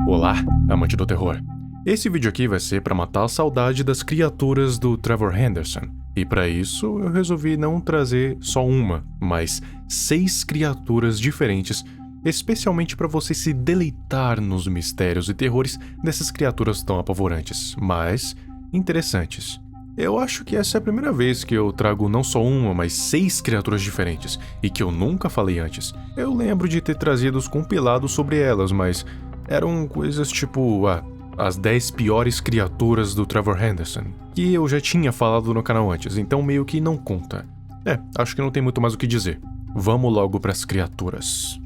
Olá, amante do terror. Esse vídeo aqui vai ser para matar a saudade das criaturas do Trevor Henderson. E para isso eu resolvi não trazer só uma, mas 6 criaturas diferentes, especialmente para você se deleitar nos mistérios e terrores dessas criaturas tão apavorantes, mas interessantes. Eu acho que essa é a primeira vez que eu trago não só uma, mas 6 criaturas diferentes, e que eu nunca falei antes. Eu lembro de ter trazido os compilados sobre elas, mas eram coisas tipo, as 10 piores criaturas do Trevor Henderson, que eu já tinha falado no canal antes, então meio que não conta. Acho que não tem muito mais o que dizer. Vamos logo pras criaturas.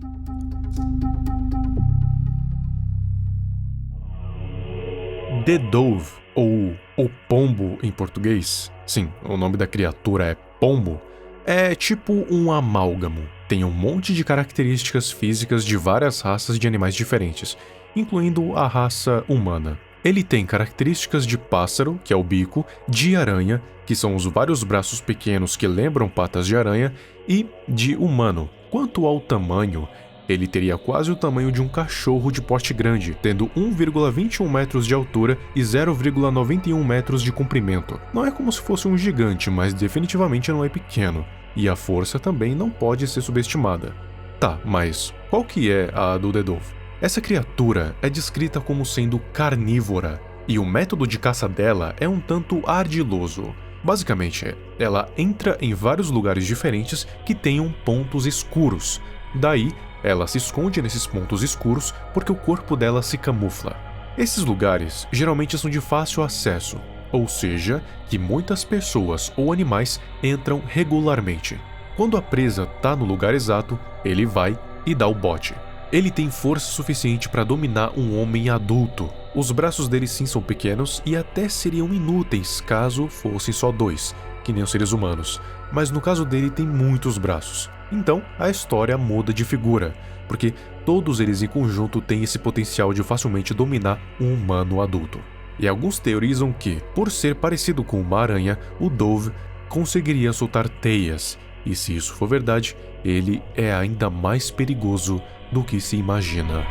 The Dove, ou o pombo em português, sim, o nome da criatura é pombo, é tipo um amálgamo. Tem um monte de características físicas de várias raças de animais diferentes, incluindo a raça humana. Ele tem características de pássaro, que é o bico, de aranha, que são os vários braços pequenos que lembram patas de aranha, e de humano. Quanto ao tamanho, ele teria quase o tamanho de um cachorro de porte grande, tendo 1,21 metros de altura e 0,91 metros de comprimento. Não é como se fosse um gigante, mas definitivamente não é pequeno. E a força também não pode ser subestimada. Tá, mas qual que é a do The Dove? Essa criatura é descrita como sendo carnívora, e o método de caça dela é um tanto ardiloso. Basicamente, ela entra em vários lugares diferentes que tenham pontos escuros. Daí, ela se esconde nesses pontos escuros porque o corpo dela se camufla. Esses lugares geralmente são de fácil acesso, ou seja, que muitas pessoas ou animais entram regularmente. Quando a presa tá no lugar exato, ele vai e dá o bote. Ele tem força suficiente para dominar um homem adulto. Os braços dele sim são pequenos e até seriam inúteis caso fossem só 2, que nem os seres humanos, mas no caso dele tem muitos braços. Então a história muda de figura, porque todos eles em conjunto têm esse potencial de facilmente dominar um humano adulto. E alguns teorizam que, por ser parecido com uma aranha, o Dove conseguiria soltar teias, e se isso for verdade, ele é ainda mais perigoso do que se imagina.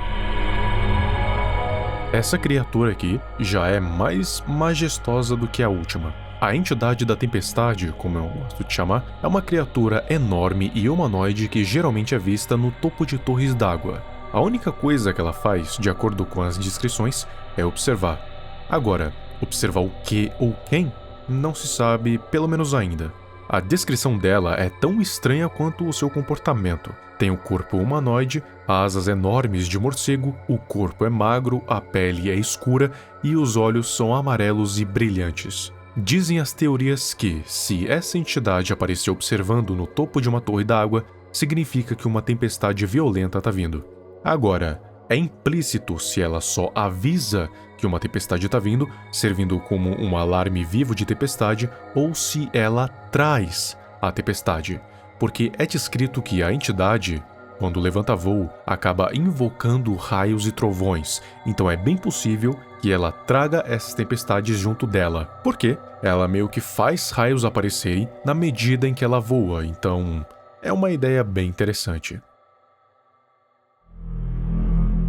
Essa criatura aqui já é mais majestosa do que a última. A entidade da tempestade, como eu gosto de chamar, é uma criatura enorme e humanoide que geralmente é vista no topo de torres d'água. A única coisa que ela faz, de acordo com as descrições, é observar. Agora, observar o que ou quem? Não se sabe, pelo menos ainda. A descrição dela é tão estranha quanto o seu comportamento. Tem o corpo humanoide, asas enormes de morcego, o corpo é magro, a pele é escura e os olhos são amarelos e brilhantes. Dizem as teorias que, se essa entidade aparecer observando no topo de uma torre d'água, significa que uma tempestade violenta está vindo. Agora, é implícito se ela só avisa que uma tempestade está vindo, servindo como um alarme vivo de tempestade, ou se ela traz a tempestade, porque é descrito que a entidade, quando levanta voo, acaba invocando raios e trovões, então é bem possível que ela traga essas tempestades junto dela, porque ela meio que faz raios aparecerem na medida em que ela voa, então é uma ideia bem interessante.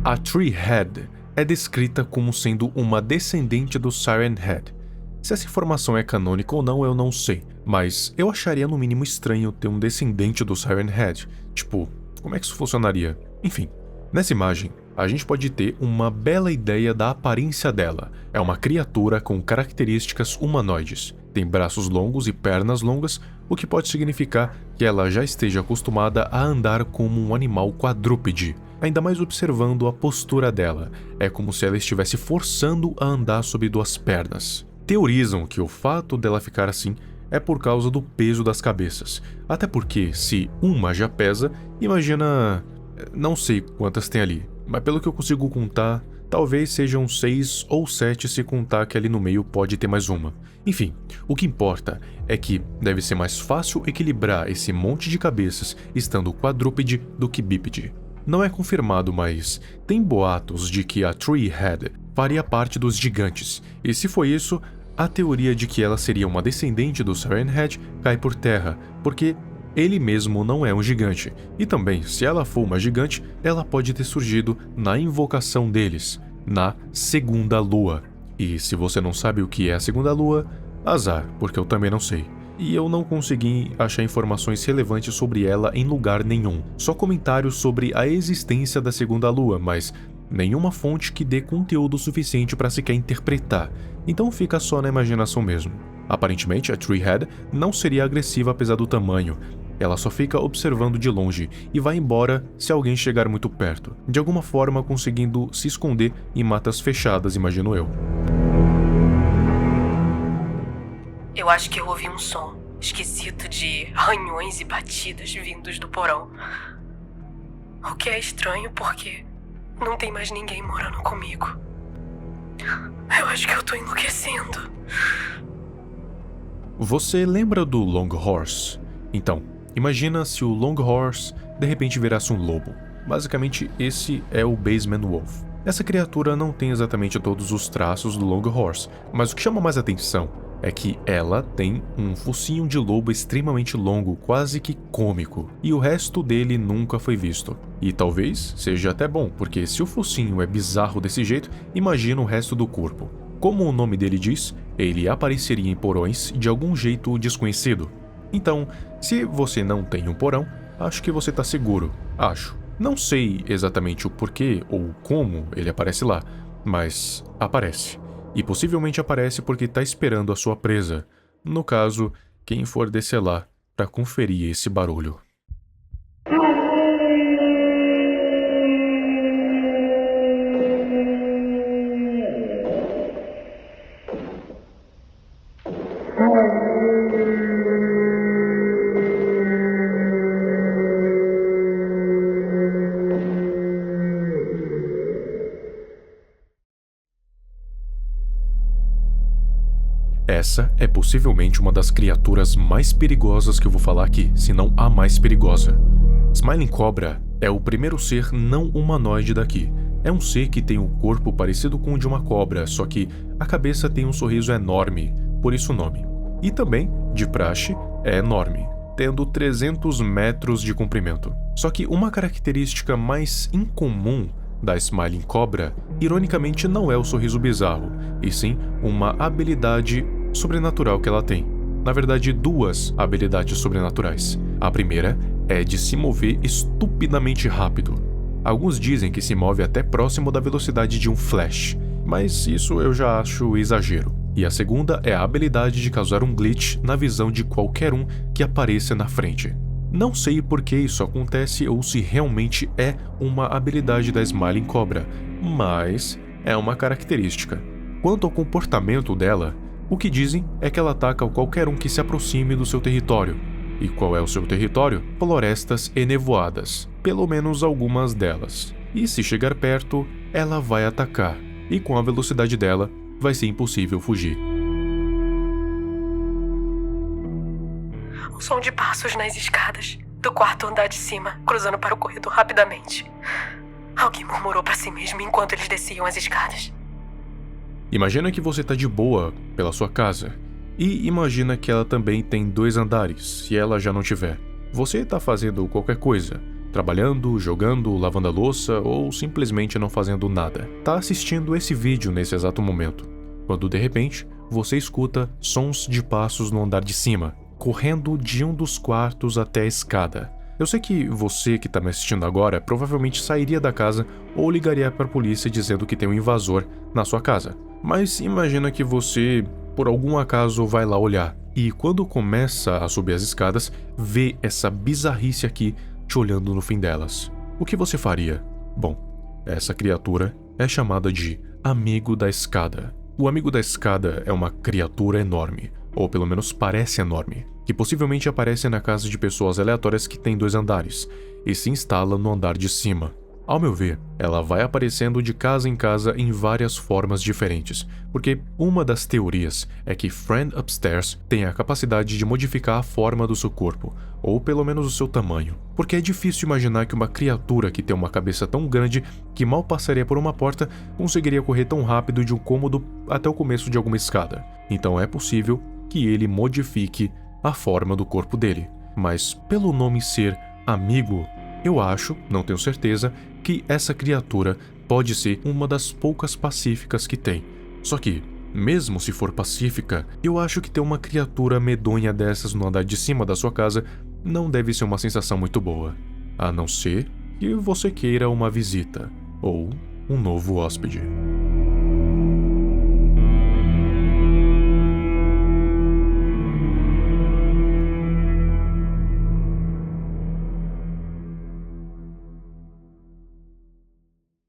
A Treehead é descrita como sendo uma descendente do Siren Head. Se essa informação é canônica ou não, eu não sei, mas eu acharia no mínimo estranho ter um descendente do Siren Head. Tipo, como é que isso funcionaria? Enfim, nessa imagem, a gente pode ter uma bela ideia da aparência dela. É uma criatura com características humanoides. Tem braços longos e pernas longas, o que pode significar que ela já esteja acostumada a andar como um animal quadrúpede. Ainda mais observando a postura dela. É como se ela estivesse forçando a andar sobre 2 pernas. Teorizam que o fato dela ficar assim é por causa do peso das cabeças. Até porque, se uma já pesa, imagina... não sei quantas tem ali, mas pelo que eu consigo contar, talvez sejam 6 ou 7 se contar que ali no meio pode ter mais uma. Enfim, o que importa é que deve ser mais fácil equilibrar esse monte de cabeças estando quadrúpede do que bípede. Não é confirmado, mas tem boatos de que a Treehead faria parte dos gigantes, e se foi isso, a teoria de que ela seria uma descendente do Siren Head cai por terra, porque ele mesmo não é um gigante, e também, se ela for uma gigante, ela pode ter surgido na invocação deles, na Segunda Lua. E se você não sabe o que é a Segunda Lua, azar, porque eu também não sei. E eu não consegui achar informações relevantes sobre ela em lugar nenhum. Só comentários sobre a existência da Segunda Lua, mas nenhuma fonte que dê conteúdo suficiente para sequer interpretar. Então fica só na imaginação mesmo. Aparentemente, a Treehead não seria agressiva apesar do tamanho. Ela só fica observando de longe e vai embora se alguém chegar muito perto, de alguma forma conseguindo se esconder em matas fechadas, imagino eu. Eu acho que eu ouvi um som esquisito de arranhões e batidas vindos do porão. O que é estranho porque não tem mais ninguém morando comigo. Eu acho que eu tô enlouquecendo. Você lembra do Long Horse? Então, imagina se o Long Horse de repente virasse um lobo. Basicamente, esse é o Basement Wolf. Essa criatura não tem exatamente todos os traços do Long Horse, mas o que chama mais atenção é que ela tem um focinho de lobo extremamente longo, quase que cômico, e o resto dele nunca foi visto. E talvez seja até bom, porque se o focinho é bizarro desse jeito, imagina o resto do corpo. Como o nome dele diz, ele apareceria em porões de algum jeito desconhecido. Então, se você não tem um porão, acho que você tá seguro, acho. Não sei exatamente o porquê ou como ele aparece lá, mas aparece. E possivelmente aparece porque tá esperando a sua presa. No caso, quem for descer lá para conferir esse barulho. Essa é possivelmente uma das criaturas mais perigosas que eu vou falar aqui, se não a mais perigosa. Smiling Cobra é o primeiro ser não humanoide daqui. É um ser que tem um corpo parecido com o de uma cobra, só que a cabeça tem um sorriso enorme, por isso o nome. E também, de praxe, é enorme, tendo 300 metros de comprimento. Só que uma característica mais incomum da Smiling Cobra, ironicamente, não é o sorriso bizarro, e sim uma habilidade sobrenatural que ela tem. Na verdade, duas habilidades sobrenaturais. A primeira é de se mover estupidamente rápido. Alguns dizem que se move até próximo da velocidade de um flash, mas isso eu já acho exagero. E a segunda é a habilidade de causar um glitch na visão de qualquer um que apareça na frente. Não sei por que isso acontece ou se realmente é uma habilidade da Smiling Cobra, mas é uma característica. Quanto ao comportamento dela, o que dizem é que ela ataca qualquer um que se aproxime do seu território. E qual é o seu território? Florestas enevoadas, pelo menos algumas delas. E se chegar perto, ela vai atacar, e com a velocidade dela, vai ser impossível fugir. Um som de passos nas escadas do quarto andar de cima, cruzando para o corredor rapidamente. Alguém murmurou para si mesmo enquanto eles desciam as escadas. Imagina que você tá de boa pela sua casa, e imagina que ela também tem 2 andares, se ela já não tiver. Você tá fazendo qualquer coisa, trabalhando, jogando, lavando a louça ou simplesmente não fazendo nada. Tá assistindo esse vídeo nesse exato momento, quando de repente você escuta sons de passos no andar de cima, correndo de um dos quartos até a escada. Eu sei que você que tá me assistindo agora provavelmente sairia da casa ou ligaria para a polícia dizendo que tem um invasor na sua casa. Mas imagina que você, por algum acaso, vai lá olhar e quando começa a subir as escadas, vê essa bizarrice aqui te olhando no fim delas. O que você faria? Bom, essa criatura é chamada de Amigo da Escada. O Amigo da Escada é uma criatura enorme, ou pelo menos parece enorme, que possivelmente aparece na casa de pessoas aleatórias que têm 2 andares, e se instala no andar de cima. Ao meu ver, ela vai aparecendo de casa em casa em várias formas diferentes, porque uma das teorias é que Friend Upstairs tem a capacidade de modificar a forma do seu corpo, ou pelo menos o seu tamanho, porque é difícil imaginar que uma criatura que tem uma cabeça tão grande que mal passaria por uma porta conseguiria correr tão rápido de um cômodo até o começo de alguma escada. Então é possível que ele modifique a forma do corpo dele. mas pelo nome ser amigo, eu acho, não tenho certeza, que essa criatura pode ser uma das poucas pacíficas que tem. Só que, mesmo se for pacífica, eu acho que ter uma criatura medonha dessas no andar de cima da sua casa não deve ser uma sensação muito boa. A não ser que você queira uma visita, ou um novo hóspede.